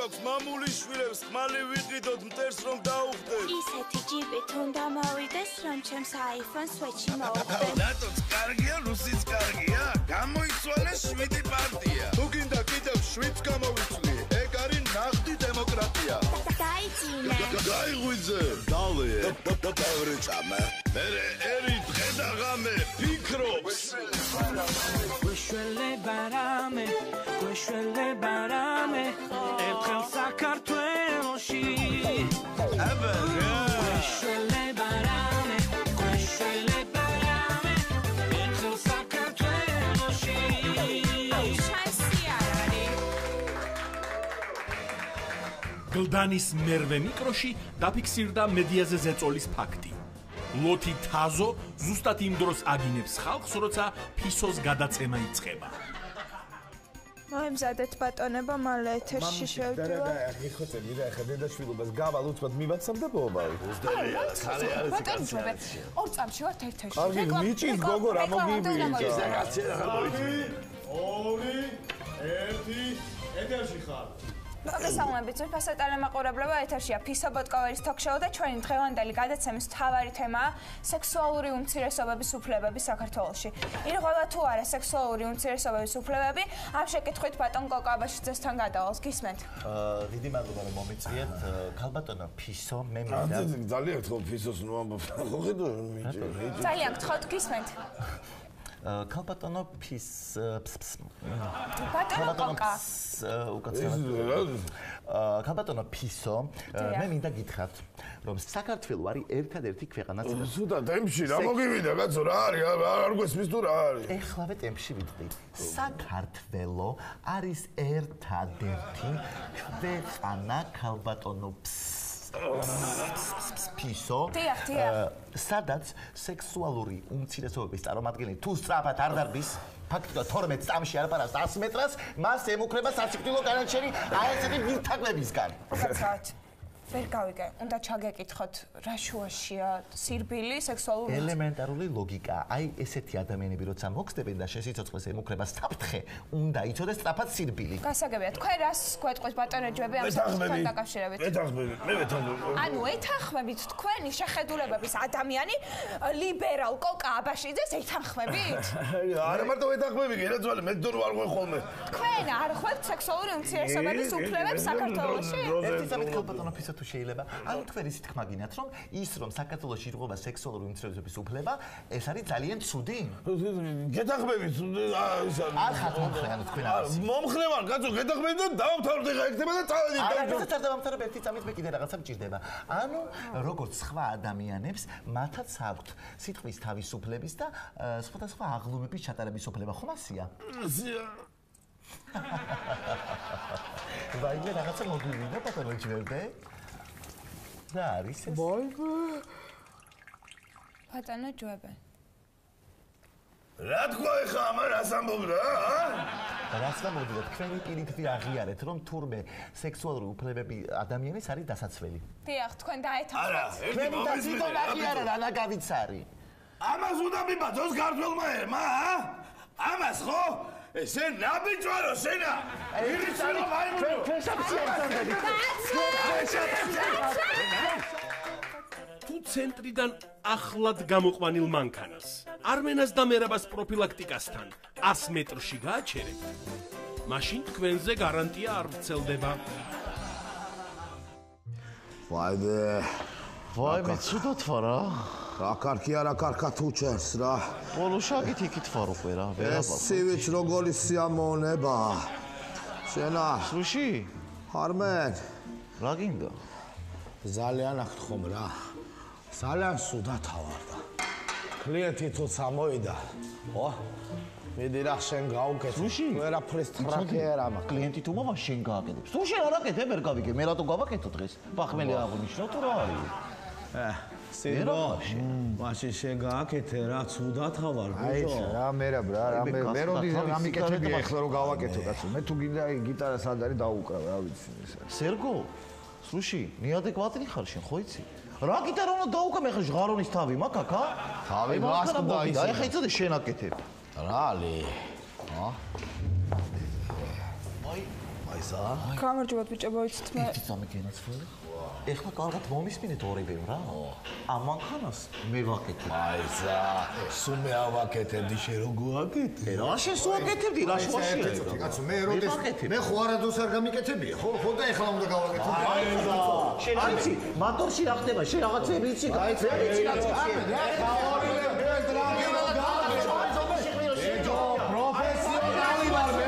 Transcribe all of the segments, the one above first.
გვაქვს მამულის შვილებს ხმალი ვიყიდოთ მტერს რომ დაუხდეთ ისეთი ჯიპით უნდა მოვიდეს რომ ჩემს iPhone Switch-ი მოვხდეთ ნატოც კარგია რუსიც კარგია გამოიცვალეს 7 პარტია თუ გინდა კიდევ 7 გამოვიცვლი ეგ არის ნახტი დემოკრატია დაიწინე გაიღვიძე დავე დავრეჭამე მერე ერი დღე და ღამე ფიქრობს გვეშველე ბარამე ერთხელ საქართველოში გვეშველე ბარამე ერთხელ საქართველოში გლდანის მერვე მიკროში დაფიქსირდა მედიაზე ზეწოლის ფაქტი. ლოთი თაზო ზუსტად იმ დროს აგინებს ხალხს, როცა ფისოს გადაცემა იწყება. მოემზადეთ ბატონებო, მალე ეთერში შევდივარ. იხოცე მირა ხა დედაშვილობას გავალ უცბად მივაცამ და ბობავი. ბატონო, ორ წამში ვართ ეთერში. კარგი, მიჭის გოგო რა მოგივიდა. ისე კაცი რა მოიწვია 2 1 ეთერში ხარ. მოგესალმებით, ფასატალე მაყურებლებო, ეთერშია ფისო ბოტკოვერის ток-შოუ და ჩვენი დღევანდელი გადაცემის მთავარი თემაა სექსუალური უმცირესობების უფლებები საქართველოში. ირღვევა თუ არა სექსუალური უმცირესობების უფლებები? ამ შეკითხვით ბატონ კოკო აბაშიძესთან გადავალს. გისმენთ? დიდი მადლობა რომ მომიწვიეთ. ქალბატონო ფისო, მე მინდა ძალიან გთხოვ ფისოს ნუ ამბობ. ხო ხედავ მიჭი. ძალიან გთხოვთ, გისმენთ? ქალბატონო ფის ბატონო კოკა ქალბატონო ფისო მე მინდა გითხრათ რომ საქართველო არის ერთადერთი ქვეყანა სუდა ტემპში რა მოგივიდა კაცო რა არის არ გვესმის თუ რა არის ეხლავე ტემპში ვიტყვი საქართველო არის ერთადერთი ქვეყანა ქალბატონო ფისო სადაც სექსუალური უმცირესობების წარმომადგენელი თუ სწრაფად არ დარბის ფაქტობრივად 12 წამში არ პარავს 100 მეტრას მას ემუქრება სასიკვდილო განაჩენი აი ესეთი ვირთაგლებისგან კაცად ვერ გავიგე უნდა ჩაგეკითხოთ რა შუაშია სირბილი სექსუალური ელემენტარული ლოგიკა აი ესეთი ადამიანები როცა მოგხდებენ და შესიცოცხლეს ემუქრება საფრთხე უნდა იცოდეს სწრაფად სირბილი გასაგებია თქვენ რას გვეტყვის ბატონეჯები ამ საკითხთან დაკავშირებით მე ვეთანხმები ანუ ეთანხმებით თქვენი შეხედულებების ადამიანი ლიბერალ კოკა აბაშიძეს ეთანხმებით არა მარტო ეთანხმები გერაცვალე მე დრო არ ყვე ხოლმე თქვენ არ ხვდით სექსუალური უმცირესობების უფლებებს საქართველოში ერთი სამით ქალბატონო ფისო თუ შეიძლება ანუ თქვენ ისეთ ხმაგინათ რომ ის რომ საქართველოში ირღვევა სექსუალური უმცირესობების უფლება ეს არის ძალიან ცუდი გეთანხმებით არ ხართ მომხრე ანუ თქვენ არის მომხრე ვარ კაცო გეთანხმებით და დავამთავრდე ხა ეკთება და წავედი არა ეს დავამთავრებ ერთი წამით მე კიდე რაღაცა მჭირდება ანუ როგორც სხვა ადამიანებს მათაც აქვთ სიტყვის თავისუფლების და სხვადასხვა აღლუმების ჩატარების უფლება ხომ ასია ვაიმე რაღაცა მოგვივიდა ბატონო ჯვერდე რა არის ეს ბატონო ჯვერდე რა თქვა ეხა ამან რას ამბობ რა რაც გამოდიოდა თქვენი პირით აღიარეთ რომ თურმე სექსუალური უფლებები ადამიანის არის დასაცველი დიახ თქვენ დაეთანხმეთ არა თქვენი და თვითონ აღიარა რა გავიცარი ამას უნდა მიბაძოს ქართველმა ერმა ამას ხო ესე ნაბიჯვარო სენა ირიცარო მაიმუნო თუ ცენტრიდან ახლად გამოყვანილ მანქანას არმენას და მერაბას პროფილაქტიკასთან 100 მეტრში გააჩერებთ მაშინ თქვენზე გარანტია არ ვრცელდება ვაიმე ცუდად ვარ რა რა კარგი არა კარგად უჩერს რა პოლუშაკით იქით ვარ უკვე რა ვერაბა სივიც როგორი სიამოვნება შენა სუში არმენ რა გინდა ძალიან აქ ხომ რა ძალიან სუდად ვარ და კლიენტი თუ სამოვიდა ო მიდი რა შენ გაუკეთე სუში ვერაფრის ტრაქერა მაქვს კლიენტი თუ მოვა შენ გააკეთებ სუში რა რაკეთე ვერ გავიგე მე რატო გავაკეთო დღეს ბახმელი აღნიშნო თუ რა არის სირო მაშინ შენ გააკეთე რა ცუდად ვარ ბიჭო რა მერა რა მე როდი ამიკეთები ახლა რომ გავაკეთო კაცო მე თუ გინდა გიტარა სად არის დაუკრავ რა ვიცი სერგო სუში ნეადეკვატი ხარ შენ ხო იცი რა გიტარა უნდა დაუკრავ მე ხა ჟღარონის თავი მაქვს აქა თავი მას და ის აი ხა იცოდე შენ აკეთებ რა ალი აი აი სა. გამარჯობათ ბიჭებო, იცით მე. ძამი გენაცვლელი. ეხლა კარგად მომისმინეთ ორივე რა. ამ მანქანას მე ვაკეთებ. აი სა. სულ მე ავაკეთებდი შენ რო გვაკეთე. რა შენ სულ აკეთებდი რა შემოშია. კაცო მე როდეს მე ხო არადოს არ გამიკეთებია ხო ხო და ეხლა უნდა გავაკეთო. აი სა. შენ იცი მატორში რა ხდება შენ რაღაცები იცი რა იცი რა პროფესიონალი ვარ მე.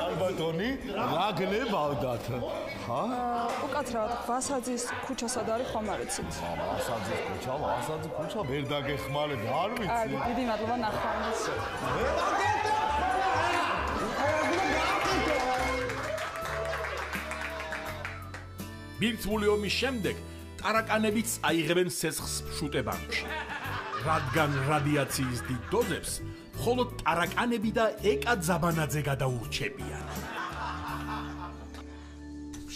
ალბათონი რა გნებავდათ? ხა? უკაცრავად ვასაძის ქუჩას არ არის ხომ არ იცით? ვასაძის ქუჩა ვერ დაგეხმარებ, არ ვიცი. კარგი, დიდი მადლობა ნახვამდის. ბირთვული ომის შემდეგ ტარაკანებიც აიღებენ სესხს შუტებანკში. რადგან რადიაციის დიდ დოზებს მხოლოდ ტარაკანები და ეკა ძაბანაძე გადაურჩებიან.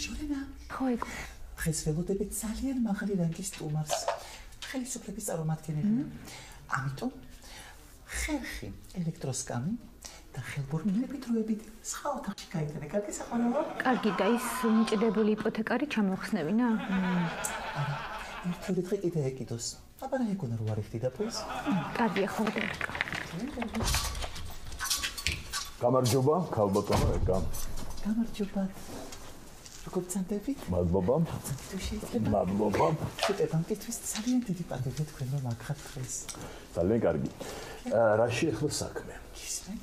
შორენა, ხო ეგ. დღეს ველოდებით ძალიან მაღალი რანგის სტუმარს. ხელისუფლების წარმომადგენელი. ამიტომ ხერხი, ელექტროსკამი და ხელბურმილები დროებით სხვა ოთახში გაიგდე. კარგი საყვარელო? კარგი და ის მიჭდებული იპოთეკარი ჩამოხსნევინა? არა. ერთი დღე კიდე ეკიდოს. აბა რა ეკონა რო არიხდი და პულს? კარგია ხო და. გამარჯობა, ქალბატონო ეკა. გამარჯობა. როგორ წანდებით? მადლობა. მადლობა. შეტევანკისთვის ძალიან დიდი პატივი თქვენ რომ აქხართ დღეს. ძალიან კარგი. რა შეეხება საქმე? გისმენთ?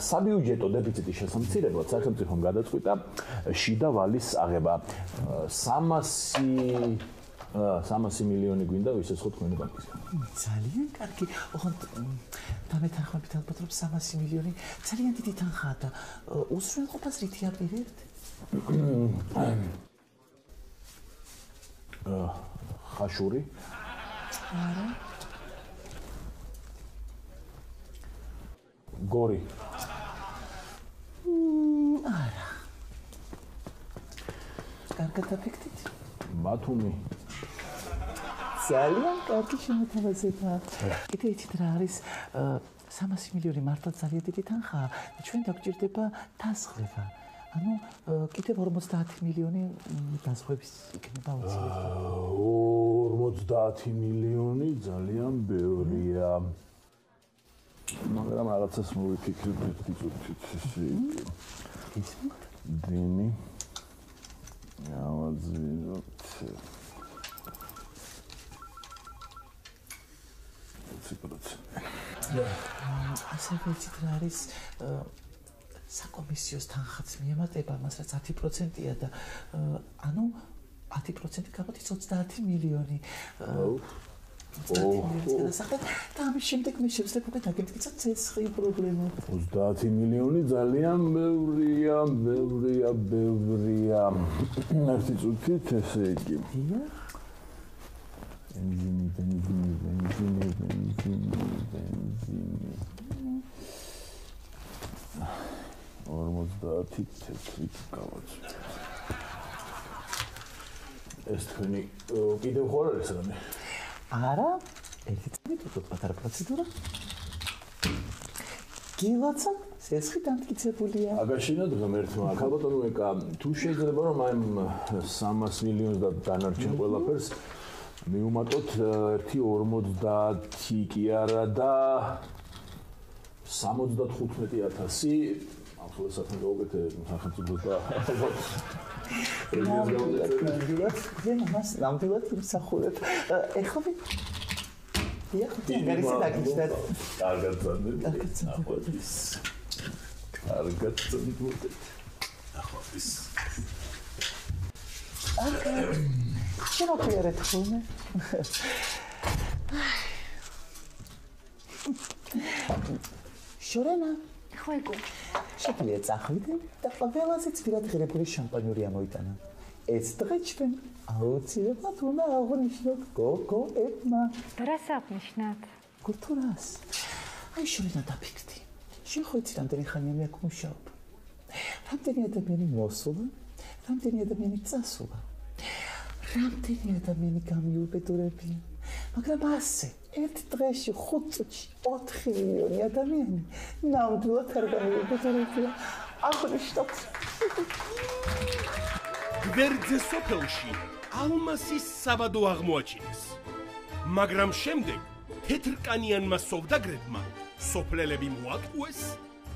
საბიუჯეტო დეფიციტის შესამცირებლად სახელმწიფომ გადაწყვიტა შიდა ვალის აღება 300 მილიონი გვინდა ვისაც ხო თქვენი ბანკისგან. ძალიან კარგი. ოღონდ დამეთანხმებით ალბათ რომ 300 მილიონი ძალიან დიდი თანხაა და უსრულყოფას რითი აპირებთ? ხაშური? არა. გორი? არა. კარგად აფიქრეთ? ბათუმი? ძალიან კარგი შემოთავაზება. კიდე იცით რა არის 300 მილიონი მართლა ძალიან დიდი თანხაა. ჩვენ დაგვჭირდება დასხლება. ანუ კიდე 50 მილიონი დასხლების იქნება უცებ. 50 მილიონი ძალიან ბევრია. მაგრამ რაღაცას მოვიფიქრეთ თვითონ ისმით? დენი. ავაძვიროთ. ასევე იცით რა არის საკომისიოს თანხაც მიემატება მას რაც 10%-ია და ანუ 10% გამოდის 30 მილიონი. და ამის შემდეგ მე შევსებ უკვე დაგემტკიცა ცეცხლი პრობლემა. 30 მილიონი ძალიან ბევრია. ერთი წუთით ესე იგი. ბენზინი. 50 თეთრით გავაცვით. ეს თქვენი კიდევ ხო არის რამე? არა, ერთი წამით უბრალოდ პატარა პროცედურა. გილოცა სესხი დამტკიცებულია. აგაშინოთ ღმერთმა, ქალბატონო ეკა, თუ შეიძლება რომ ამ 300 მილიონს და დანარჩენ ყველაფერს მიუმატოთ ერთი 50 კი არა და 75,000 ახალსაც მოგეკეთე სახელმწიფოს და ნამდვილად იმსახურებ. ეხლა გარისი დაგიჩნდათ. კარგად წამით. ახლა შემოგვიარეთ ხოლმე. შორენა. ხო ეგო. შეგვიძლია წახვიდე და ყველაზე ცირად ღირებული შამპანიური ამოიტანა. ეს დღე ჩვენ აუცილებლად უნდა აღვნიშნოთ გოგოებმა. რას აღნიშნათ? კულტურას. აი შორენა დაფიქრდი. შენ ხო იცი რამდენი ხანია მე აქ მუშაობ? რამდენი ადამიანი მოსულა, რამდენი ადამიანი წასულა. რამდენი ადამიანი გამიუბედურებიან, მაგრამ ასე ერთ დღეში 5 წუთში 4 მილიონი ადამიანი ნამდვილად არ გამიუბედურებიან. აღნიშნოთ. გვერდზე სოფელში ალმასის საბადო აღმოაჩინეს. მაგრამ შემდეგ თეთრკანიანმა სოვდაგრებმა სოფლელები მოატყუეს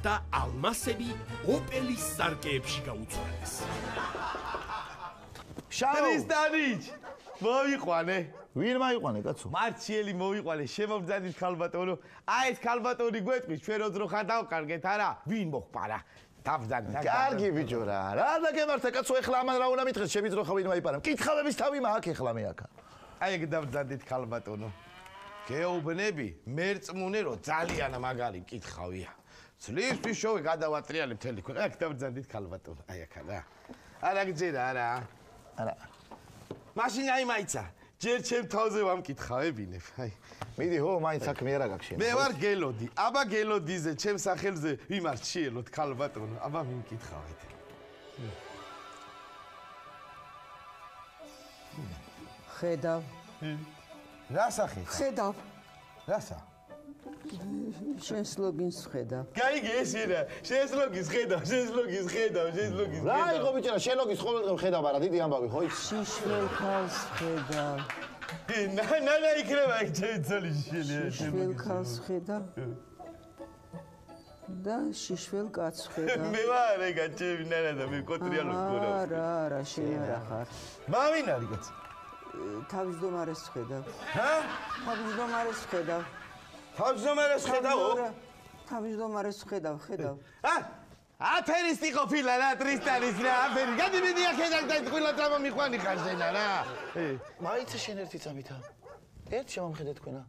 და ალმასები ოპელის სარკეებში გაუცვალეს. შავისტანიჩ მოიყვანე. ვინ მოიყვანე, კაცო? მარჩიელი მოიყვანე, შემოგძანდით ქალბატონო. აი ეს ქალბატონი გვეტყვის, ჩვენ როძრო ხარ დავკარგეთ არა? ვინ მოხპარა? დავძანდით. კარგი ბიჭო რა. რა დაგემართა კაცო, ეხლა ამან რა უნდა მითხრეს, შემიძლია ხა ვინ მაიპარა? მკითხავების თავი მაქვს ეხლა მე აქა. აი ეგ დავძანდით ქალბატონო. გეუბნები, მერწმუნე რომ ძალიან მაგარი მკითხავია. ძლივს ფიშოვი გადავატრიალებ მთელი ქვეყანა. აქ დავძანდით ქალბატონო. აი აქა რა. არა გძერა არა. არა. მაშინ აი მაიცა. ჯერ ჩემ თავზე ვამკითხავებინებ. აი. მიდი ხო, მაინც საქმე არა გაქვს შენ. მე ვარ გელოდი. აბა გელოდიზე ჩემ სახელზე ვიმარჩიელოთ ქალბატონო. აბა მიმკითხავეთ. ხედავ. რა სახით? ხედავ. რასა? შენს ლოგინს ხედავ. გაიგე ესე რა. შენს ლოგინს ხედავ, შენს ლოგინს ხედავ, შენს ლოგინს ხედავ. რა იყო ბიჭო, შენ ლოგინს ყოველდღე ხედავ, არა დიდი ამბავი ხო იცი? შიშველ ქალს ხედავ. ნანა იქნება ეგ ჩემი ძოლის შილია. შიშველ ქალს ხედავ. და შიშველ კაცს ხედავ. მე ვარ ეგა ჩემი ნანა და მე კოტრიალო გქონავ. არა, შენ არა ხარ. მა ვინ არის კაცო? თავმჯდომარეს ხედავ. ჰა? თავმჯდომარეს ხედავ. თავმჯდომარეს ხედავ? თავმჯდომარეს ხედავ. აფერისტი ყოფილა რა ტრისტანის რა აფერი. გადი მიდი აქედან და ყველა დრამა მიყვანი ხარ შენ რა. მაიცა შენ ერთი წამითა. ერთ შემომხედე თქვენა.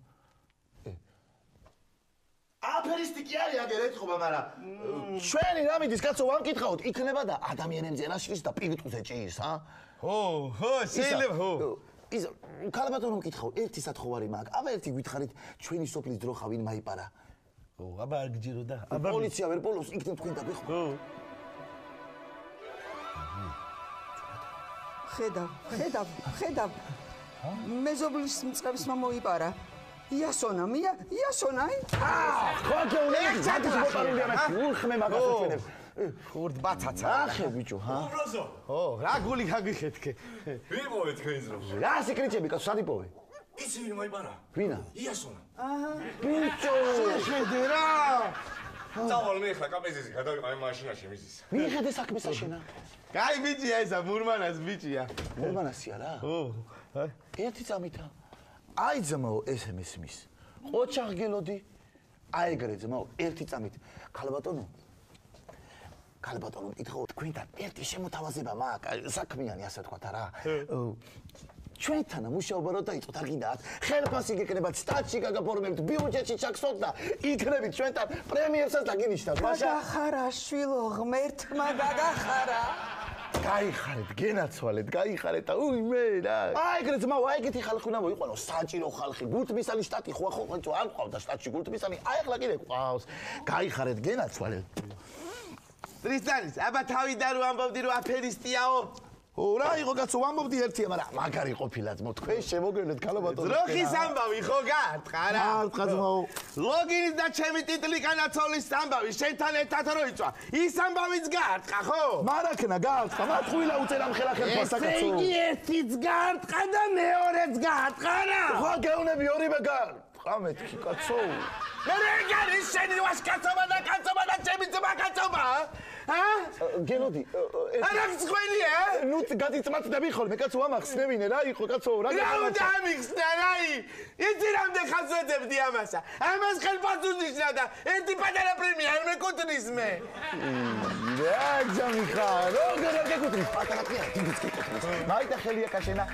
აფერისტი კი არის აგერ ეწყობა, მაგრამ ჩვენი რა მიდის კაცო ვამკითხავთ, იქნება და ადამიანებზე რაშლის და პირუტყზე ჭიის, ჰა? ხო, შეიძლება ხო. ის ქალბატონო მკითხავ, ერთი სათხოვარი მაქვს. აბა ერთი გითხარით, ჩვენი სოფლის დროხა ვინ მაიპარა? ხო, აბა არ გჯირო და აბა პოლიცია ვერ პოლოს, იქნებ თქვენ და გიხო. ხო. ხედავ. მეზობლის მწყებს მოიპარა. იასონა, იასონა. ხო, გეუნები, ზადის მოპარულია მე. უხმე მაგას უჩვენებ. ხურდ ბაცაცა. ახე ბიჭო, ჰა? უბრალო. ო, რა გული გაგიხეთქე. ვინ მოვეთ თქვენს დროს? რა სიკრიჩები კაცო სადიპოვე? იცი ვინ მოიპარა? ვინა? იასონა. ბიჭო, შეხედე რა. წავალ მე ხა კაპეზიზი გადავიყავ მაშინაში მიზის. მიხედე საქმე საშენა. კაი ბიჭია ესა, მურმანას ბიჭია. მურმანასია რა? ო, ერთი წამითა. აი ძმაო SMS მის. ოჩახ გელოდი. აი ეგრე ძმაო, ერთი წამით. ქალბატონო მკითხავ, თქვენთან ერთი შემოთავაზება მაქვს, საქმიანი ასე თქვა რა. ჩვენთან მუშაობა რო დაიწყოთ, არ გინდათ? ხელფასი გეკნებათ, სტატში გაგაფორმებთ, ბიუჯეტში ჩაგსვათ და იქნებით ჩვენთან პრემიერსაც დაგინიშნავთ. გაგახარა შვილო, ღმერთმა გაგახარა. გაიხარეთ, გენაცვალეთ, გაიხარეთ და უი მე რა. აი ეგრე ძმაო, აი ეგეთი ხალხი უნდა მოიყვანო, საჭირო ხალხი. გულთმისალი შტატი ხო არ ყავდა შტატში გულთმისალი. აი ახლა კიდე ყავს. გაიხარეთ, გენაცვალეთ. ტრისტანის, აბა თავიდან რო ამბობდი რომ აფერისტიაო. ო რა იყო კაცო, ამბობდი ერთია, მაგრამ მაგარი ყოფილა ძმო, თქვენ შემოგევლეთ ქალბატონო. დროხის ამბავი ხო გაარტყა რა. გაარტყა ძმაო. ლოგინის და ჩემი ტიტლი განაცოლის ამბავი შენთან ერთად რო იწვა. ის ამბავიც გაარტყა ხო? მარაკნა გაარტყა, მათხვილა უწერა მხელა ხელფასს კაცო. ესე იგი ერთიც გაარტყა და მეორეც გაარტყა რა. ხო გეუნები ორივე გაარტყა მეთქი კაცო. მე რეგარი შენი ვაშკაცობა და კაცობა და ჩემი ძმა კაცობა? გელოდი. არა გწყვილია? ნუ გადიწმაცდები ხოლმე კაცო, ამახსნევინე რა იყო კაცო, რა რა უნდა ამიხსნა რაი? იცი რამდენ ხანს ვეძებდი ამასა? ამას ხელფასს უნიშნა და ერთი პატარა პრემია არ მეკუთვნის მე. რა ძამი ხარ? როგორ არ გეკუთვნის პატარა პრემია? დიდიც გეკუთვნის. მაიტა ხელია კაშენა.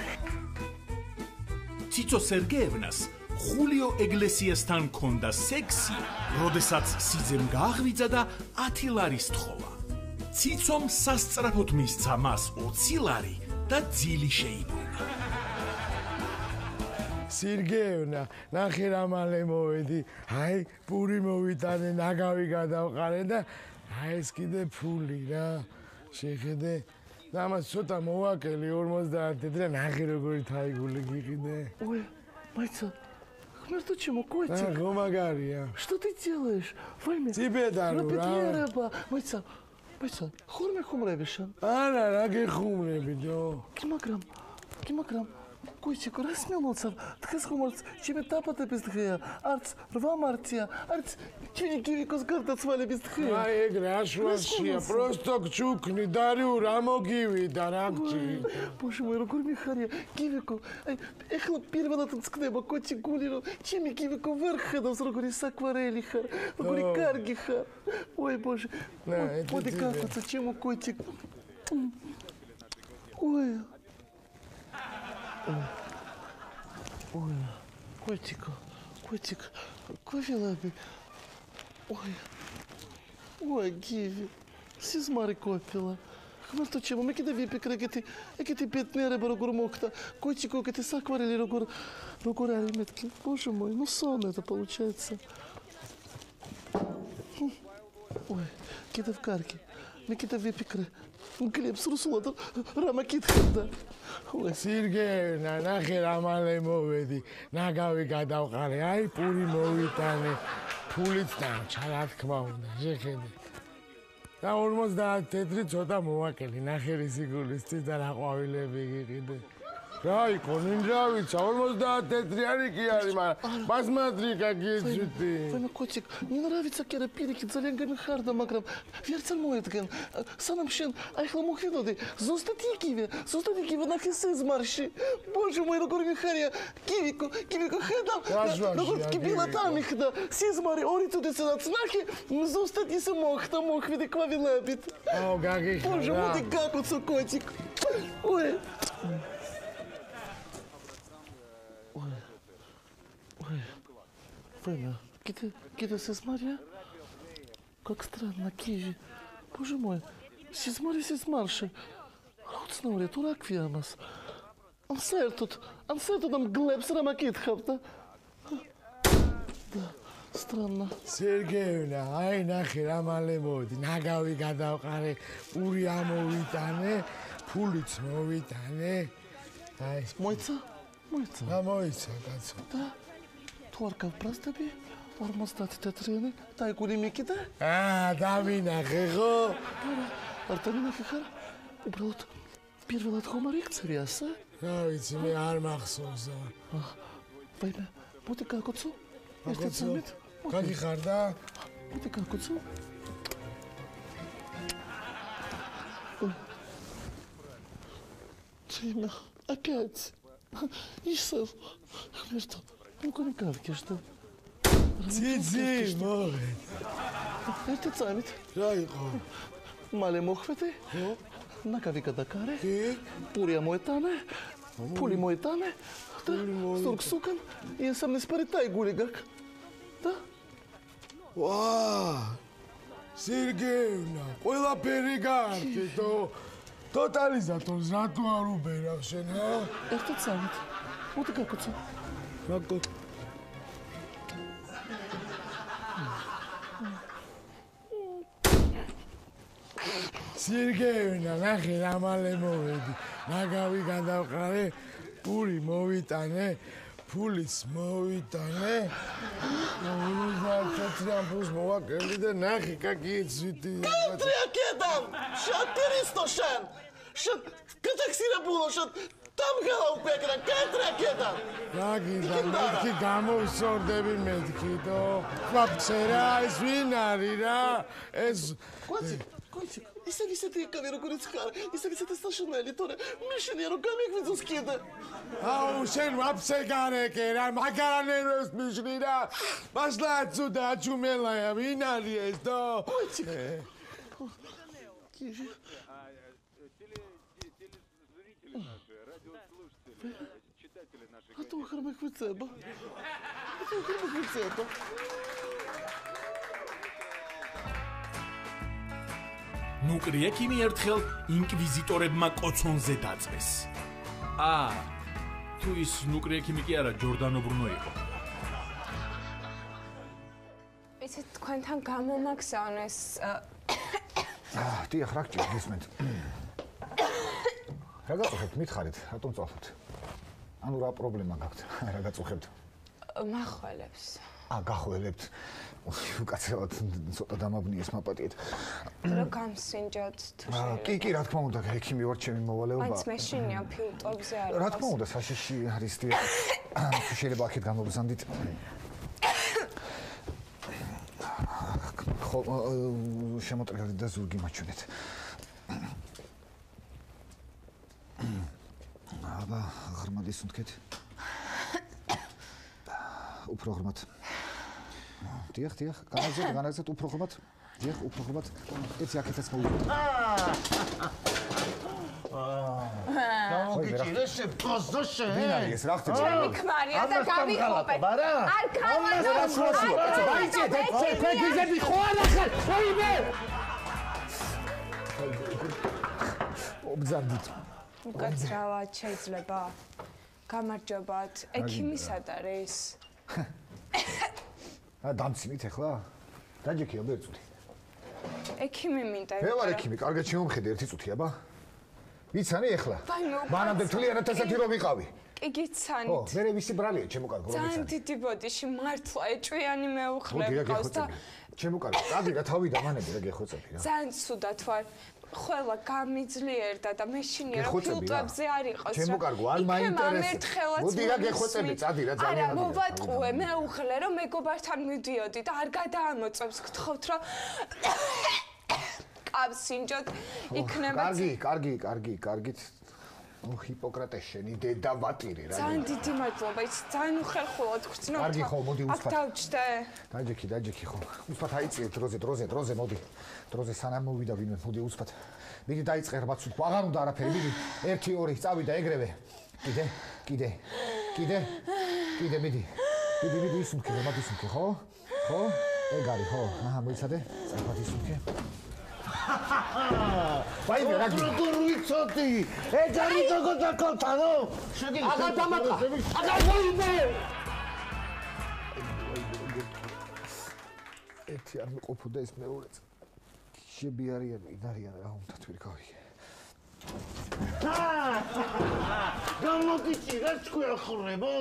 ციცო სერგეევნას ხულიო ეგლესიასთან ქონდა სექსი, როდესაც სიძემ გააღვიძა და 10 ლარის თხოვა. ციცომ სასწრაფოდ მისცა მას 20 ლარი და ძილი შეიბრუნა. სერგეევნა, ნახე რა მალე მოვედი. აი, პური მოვიტანე, ნაგავი გადავყარე და აი ეს კიდე ფული რა. შეხედე ამას ცოტა მოვაკელი 50 და ნახე როგორი თაიგული გიყიდე. Ой, майца. Хмерту чему котик? Ага, Магария. Что ты делаешь? Войми. Тебе дарю, да. Майца. Майца, ხორმე ხუმრებიშან? არა, რა გეხუმრებიდო? კილოგრამ. Котик, რას მელოცავ? დღეს ხუმრს ჩემი დაპატების დღეა. არც 8 მარტია, არც ჩემი გივიკოს გარდაცვალების დღეა. აი ეგ რა შვაშია, просто გჩუქნი დარიუ რა მოგივიდა რა გჭირდა. Боже мой, როგორ მიხარია, გივიკო. აი, ეხლა პირველად მწყდება კოჩიგული, რომ ჩემი გივიკო ვერ ხედავს როგორი საკვარელი ხარ, როგორი კარგი ხარ. Ой, Боже. მოდი გაკოცა ჩემო კოჩიკ. Ой. Ой, котик, кофе. Ой, Гиви, сизмари копила. Хмарту чему, мы кида випикры, эти пятнеры барогур мокта, котику, эти сакварили рогур ариметки. Боже мой, ну сон это получается. Ой, кида в карке, мы кида випикры. Глеб с Русулата, Рама китхда. Сергеевна, ნახე რა მალე მოვედი. ნაგავი გადავყარე, აი პური მოვიტანე. ფულიც დამჭა, რა თქმა უნდა, შეხედე. და 50 თეთრი ცოტა მოვაკელი, ნახე რისი გულისთვის და რა ყვავილები გიყიდე. რა იყო, ნინჯავიცა 50 თეთრიანი კი არის, მაგრამ ბასმატრიკა გიეცვიტი. Война, котик, мне нравится кера пирики, ძალიან გამიხარდა, მაგრამ ვერც არ მოედგენ. სანამ შენ აიხლა მოხდოდი, ზუსტად იგივე ნახე სიზმარში. Боже мой, როგორ მიხარია. კივიკო ხედავ. როგორც კიბილად ამიხდა. სიზმარი 2 წუთისადაც ნახე, ზუსტად ისე მოხვიდი ყვავილებით. აუ, გაგიხარდა. Боже, მოდი გაკოცო, котик. Ой. Война, кида сизмария? Как странно, Киви. Боже мой, сизмарши. Худснаури, турак виамас. Ансертут нам глебс рамакитхав, да? Да, странно. Сергеевна, აი ნახე რა მალე მოდი. ნაგავი გადავყარე, პური ამოვიტანე, ფულიც მოვიტანე. აი, მოიცა? რა მოიცა, კაცო? და თუ არ გავბრაზდები 50 თეთრიანი დაიგული მიკიდა? დავინახე ხო? არ დავინახე ხარ? უბრალოდ პირველად ხომ არ იქცევი ასე? რა ვიცი, მე არ მახსოვს. ვაიმე, მოდი გაკოცო. ერთად სამით. გაგიხარდა? მოდი გაკოცო. Тина, опять. Исов, хмерту. Ну-ка не кавкиш, да? Цици, мовე. ერთად სამით. რა იყო? მალე მოხვედი. ნაკავი გადაკარე. პური ამოეტანე. ფული მოეტანე. სურგს უკან იესამნის პარი დაიგული გაკ. და? ვა! სერგეევნა, ყველაფერი გააკეთო. ტოტალიზატორს რატო არ უბერავ შენ, ჰა? ერთად სამით. მოდი გაკოცო. გაკო. სერგეევნა, ნახე რა მალე მოვედი. ნაგავი გადავყარე, პური მოვიტანე, ფულიც მოვიტანე. 50 ფულს მოვაკელი და ნახე კაკიეცვიტი. კეტრიაკედამ! შატირისტო შენ! შენ კეთაქსირებულო შენ! დამგალა უპეკრა კეტრიაკედამ! რა გინდა, მეთქი გამოვსორდები მეთქიდო. ხვაფცერა, ეს ვინ არის რა? ეს კოჩი, ისეთი ეკავი როგორიც ხარ, ისეთი სტაშნელი, თორე მიშენია რომ გამიგვიძოს კიდე. აუ, შენ ვაფსე გარეკე რა, მაგარანეროს მიშნი რა. მასლა აცუდა აჩუმელაია, ვინ არის ეს დო? კოჩი. Киви. А то хрмых выцеба. ნუკრია კიმი ერთხელ ინკვიზიტორებმა კოცონზე დაწვეს. თუ ის ნუკრია კიმი კი არა, ჯორდანო ბრუნო იყო. იცით, თქვენთან გამომაგზავნეს დიახ, რა გჭირს გისმენთ? რა გაწუხებთ? მითხარით, რატომ წავხოთ? ანუ რა პრობლემა გაქვთ? რა გაწუხებთ? მახველებს. გახველებთ. უკაცრავად ცოტა დამაბნიეს მაპატიეთ. რა გამსინჯოთ თუ შეიძლება. კი, რა თქმა უნდა, ექიმი ვარ, ჩემი მოვალეობა. მაინც მეშინია ფილტვებზე არის. რა თქმა უნდა, საშიში არის დიახ. შეიძლება აქეთ გამოგზანდით. ხო, შემოტრიალეთ და ზურგი მაჩვენეთ. აბა, ღრმად ისუნთქეთ. უფრო ღრმად. დიახ, განაგზეთ უფრო ღრმად. დიახ, უფრო ღრმად. ეცი აქეთაც მოვიდეთ. გამოგიჭირე შეფოსო შე. ვინ არის ეს რა ხდება? ჩემი ქმარია და გავიყოფე. არ გავაცხადე. დაიჭეთ, თქვენ გიზები ხო არ ახალ? ხოიმე. ობძანდით. უკაცრავად შეიძლება. გამარჯობათ. ექიმი სად არის? დამცინით ახლა? დაჯექია ბერწუთი. ექიმი მინდა. მე ვარ ექიმი, კარგად შემომხედე ერთი წუთი, აბა. ვიცანი ახლა? მანამდე თლიანად ასეთი რომ ვიყავი. კი გიცანით. ხო, მე ვისი ბრალია, ჩემო კარგო, რომ ძალიან დიდი ბოდიში მართლა ეჭვიანი მეუღლე გყავს და ჩემო კარგო, წადი რა თავი დამანები რა გეხოცები რა. ძალიან ცუდად ვარ. ყველა გამიძლიერდა და მეშინია რომ ფილტვებზე არ იყოს რა. ჩემო კარგო, არ მაინტერესებს. მოდი რა გეხოცები, წადი რა ძალიან. არა, მოვატყუე მეუღლე რომ მეგობართან მივდიოდი და არ გადაამოწევს, გთხოვთ რომ კაბსინჯოთ იქნება. კარგით. ჰიპოკრატეს შენი დედა ვატირე რა. ძალიან დიდი მადლობა, ის ძალიან უხერხულად გრძნობთ. კარგი ხო, მოდი უსფათ. აქ დავჭდე. დაჯექი ხო. უსფათ აიწიეთ დროზე, მოდი. დროზე სანამ მოვიდა ვინმე, მოდი უსფათ. მიდი დაიწყე რბაც ვთქვა, აღარ უნდა არაფერი, მიდი. 1 2 წავიდა ეგრევე. კიდე მიდი. მიდი ისუნთქე, რბად ისუნთქე, ხო? ეგ არის, ხო? აჰა, მოიცადე. რბად ისუნთქე. ვაიმე რა გიცოდი? ეგ არის როგორ დაკავთანო? აღარ დამატა. აღარ მოიმე. ერთი არ მეყოფოდა ეს მეორეც. შები არიან, ვინარიან რა უნდა თვირკავი. გამოგიჭირე თქვენ ხურებო?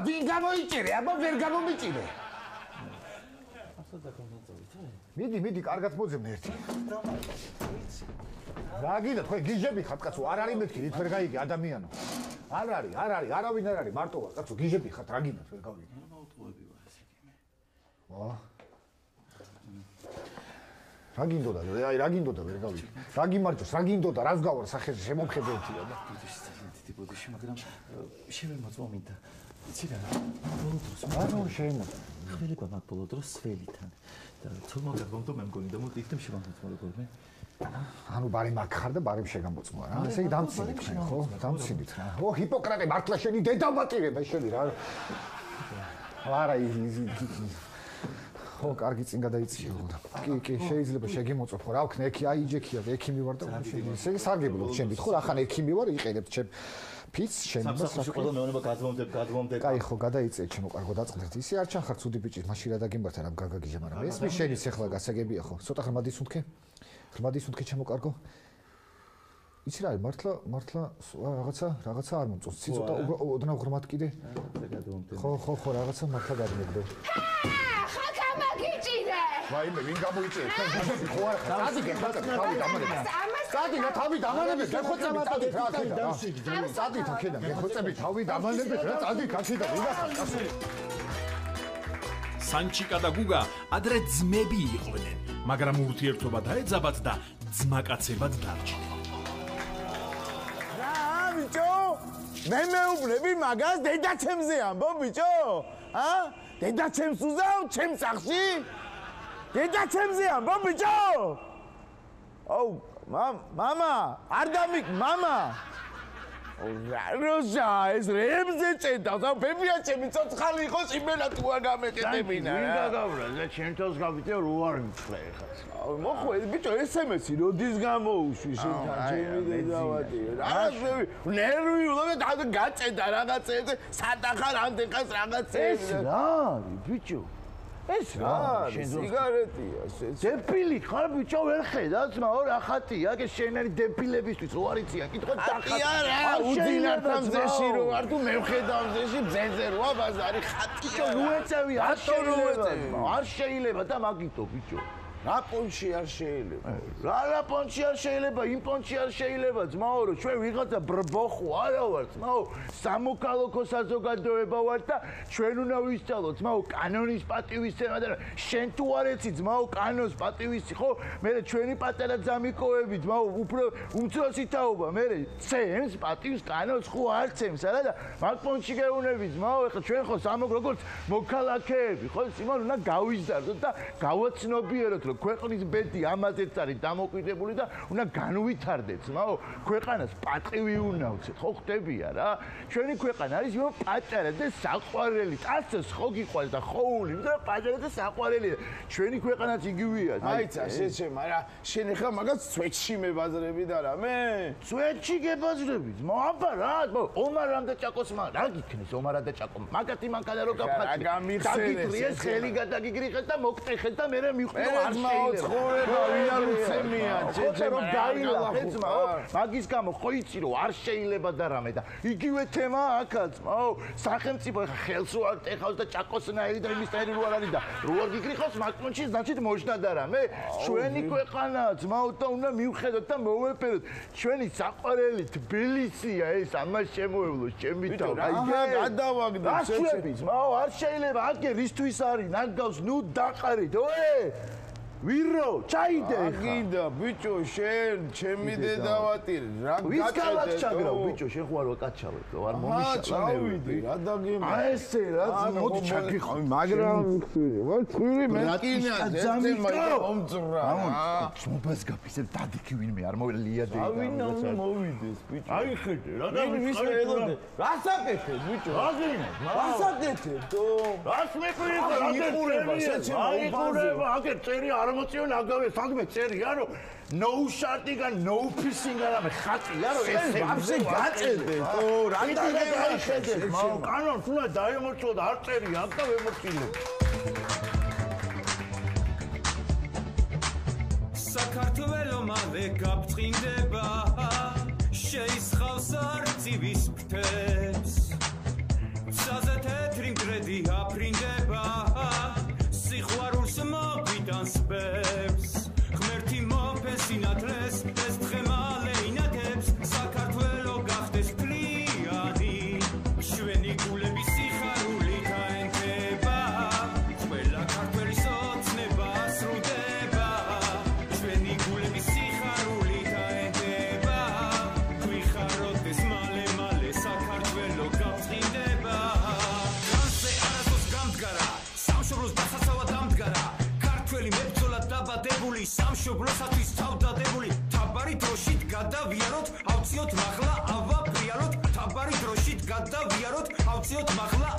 ვინ გამოიჭირე? აბა ვერ გამომიჭირე. მიდი, კარგად მოძებნე ერთი. რა გინდა, თქვენ გიჟები ხართ კაცო, არ არის მეთქი, რით ვერ გაიგე ადამიანო. არ არის, არავინ არ არის, მარტო ვარ კაცო, გიჟები ხართ, რა გინდა, ვერ გავიგე. აუტოები ვარ ეს ეკიმე. რა გინდოდა, რა გინდოდა, ვერ გავიგე. რა გიმარჯოს, რა გინდოდა, რას გავარ სახეზე შემომხედე ერთია და. დიდი ბოდიში, მაგრამ შემემოწმა მინდა. იცი რა, ბოლო დროს. რა შემოწმა? ხელება მაგ ბოლო დროს სველიდან. და თუმცა გამომდო მე მგონი და მოდი იქნებ შემოწმა როგორ მე. ანუ ბარი მაგ ხარ და ბარი შეგამოწმა რა. ესე იგი დამცინით შენ ხო? დამცინით რა. ჰიპოკრატე მართლა შენი დედა ვატირება შენი რა. არა ხო, კარგი წინ გადაიწიო. კი, შეიძლება შეგიმოწმო ხო, რა ვქნა, აიჯექია, ექიმი ვარ და ესე იგი სარგებლობ ჩემით ხო, ახან ექიმი ვარ, იყენებ ჩემ ფიც შენებას რა. ყველა მეუნება გადმომდე. კაი ხო, გადაიწიე ჩემო კარგო დაწყდეთ. ისე არ ჩანხარ ცუდი ბიჭი, მაშინ რა დაგიმართა რა გაგაგიჟა, მაგრამ ეს მის შენის ახლა გასაგებია ხო. ცოტა ღრმად ისუნთქე ჩემო კარგო. იცი რა, მართლა რაღაცა არ მომწონს. ცოტა ოდნავ ღრმად კიდე. ხო, რაღაცა მართლა გადმოგდო. ვაიმე, ვინ გამოიწეე? ხო არა, წადი თავი დამანები, გეხოცები წადი რა აქედან. წადი აქედან, გეხოცები თავი დამანები რა, წადი აქედან, ვინახარ კაცო. სანჩიკა და გუგა ადრე ძმები იყვნენ, მაგრამ ურთიერთობა დაეძაბათ და ძმაკაცებად დარჩა. რა, ბიჭო? მე მეუბნები მაგას დედაჩემზე ამბობ, ბიჭო? დედაჩემს უზავ, ჩემ სახში? დედაჩემზე ამბობ, ბიჭო? აუ, მამა, არ დამიკ, მამა. როჟა, ეს რემზე ჭედავს, აუ, ბებია ჩემი ცოცხალი იყოს, იმელა თუ არ გამეკეტებინა რა. ვინ გაგავრა, და ჩემ თავს გავიტე რო არ მწლე ხა. აუ, მოხო, ბიჭო, SMS-ი როდის გამოუშვი შენთან ჩემი დედავატი. რაღაცები, ნერვი უნდა გაწედა რაღაცეებზე, სადახარ ანდეხას რაღაცეებზე. ეს რა არის, ბიჭო? ეს რა არის? სიგარეტია, დეპილი ხარ ბიჭო ვერ ხედავ ძმაო რა ხათია ეს შენერი დეპილებისთვის რო არიცია კითხვა ხათი არა უძინართან ძეში რო არ თუ მე ვხედავ ძეში ძეზე როა ბაზარი ხათია ბიჭო ნუ ეწევი არ შეიძლება და მაგითო ბიჭო რა პონჩი არ შეიძლება რა პონჩი არ შეიძლება იმ პონჩი არ შეიძლება ძმაო რომ ჩვენ ვიღაცა ბრბოხო არა ვარ ძმაო სამოქალაქო საზოგადოება ვარ და ჩვენ უნდა ვისწავლოთ ძმაო კანონის პატივისცემა და შენ თუ არ ეცი ძმაო კანონს პატივისი ხო მე ჩვენი პატარა ძამიკოები ძმაო უფრო უმცროსი თაობა მე ცემს პატივს კანონს ხო არ ცემს არა და მაგ პონჩი გეუნები ძმაო ეხლა ჩვენ ხო როგორც მოქალაქეები ხო სიმონ უნდა გავიზარდოთ და გავაცნობიეროთ ქვეყნის ბედი ამაზეც არის დამოუკიდებელი და უნდა განუვითარდეთ, ძმაო, ქვეყანას პატივი უნდა ვცეთ, ხო ხდებია რა? ჩვენი ქვეყანა არის იმ პატარა და საყვარელი, ტაცს ხო გიყვარს და ხოული, და პატარა და საყვარელი. ჩვენი ქვეყანაც იგივეა. აიცა, შეჩე, მაგრამ შენ ახლა მაგას სვეტში მებაზრები და რა მე? სვეტში გებაზრები, ძმაო, აბა რა, ომარამ და ჭაკოსმა რა გიქნეს ომარა და ჭაკო? მაგათი მანქანა რო გაფხატე. დაგიგრიეს, ხელი გადაგიგრიხეს და მოკტეხეს და მე მიხვდო არ ცხოვრება ვინ არ უცემია ჯეჯე რომ დაილახე ძმაო მაგის გამო ხო იცი რომ არ შეიძლება და რამე და იგივე თემა აქაც ძმაო სახელმწიფო ხელს რო არ ტეხავს და ჭაკოსნაირი და იმისნაირი რო არ არის და რო არ გიგრიხავს მაგპონჩი значит მოშნა და რამე ჩვენი ქვეყანა ძმაო და უნდა მივხედოთ და მოვეპეროთ ჩვენი საყვარელი თბილისია ეს ამას შემოევლოს ჩემი თავი აი გადავაგდე შეჩები ძმაო არ შეიძლება აქე რისთვის არის ნაგავს ნუ დაყარით ოე ვირო, ჩაიდე ხა. აგინდა, ბიჭო, შენ, ჩემი დედავატირ, რა გაკეთე? ვის კალაკს ჩაგრავ, ბიჭო, შენ ხო არ ვაკაჩავებ, რო არ მომიშალა. ჩავიდი, რა დაგემე. აი ესე რა, მოდი ჩაგიხავ, მაგრამ ვთქვი, მე კინა, ძემი მომძრა. ჩმობას გაფისებ დადიქი ვინმე არ მოვლიადე. ავინა უნდა მოვიდეს, ბიჭო. აი ხედე, რა ვის ველოდე? რას აკეთებ, ბიჭო? რას აკეთებ, თო? რას მეყურებ, რა ეხურება, შეჩემ მომბაზე. აგერ წერი არ მოწიონ აგავე საგმე წერია რომ no shooting and no fishing არა მე ხატია რომ ეს ვაფშე გაწედე თო რა დაიხედე კანონს უნდა დაემორჩილო და არ წერია აქ და ვემორჩილო საქართველო მალე გაფრთხილდება შეისხავს არწივის ფრთებს ცაზე თეთრი მტრედი აფრინდება სიყვარულს მოგვიტანს ბებს ღმერთი მოფეს ინათლეს ეს დღე მალე ინათებს საქართველო გახდეს ფლიანი ჩვენი გულები სიხარულით აენთება ყველა ქართველის ოცნება სრულდება ჩვენი გულები სიხარულით აენთება გვიხაროთ ეს მალე მალე საქართველო გაფრთხილდება განზე არასდროს გამდგარა სამშობლოს დასაცავად ამდგარა ქართველი მებრძოლად დაბადებული სამშობლოსათვის თავდადებული თაბარი დროშით გადავიაროთ ავციოთ მაღლა ავაპრიალოთ თაბარი დროშით გადავიაროთ ავციოთ მაღლა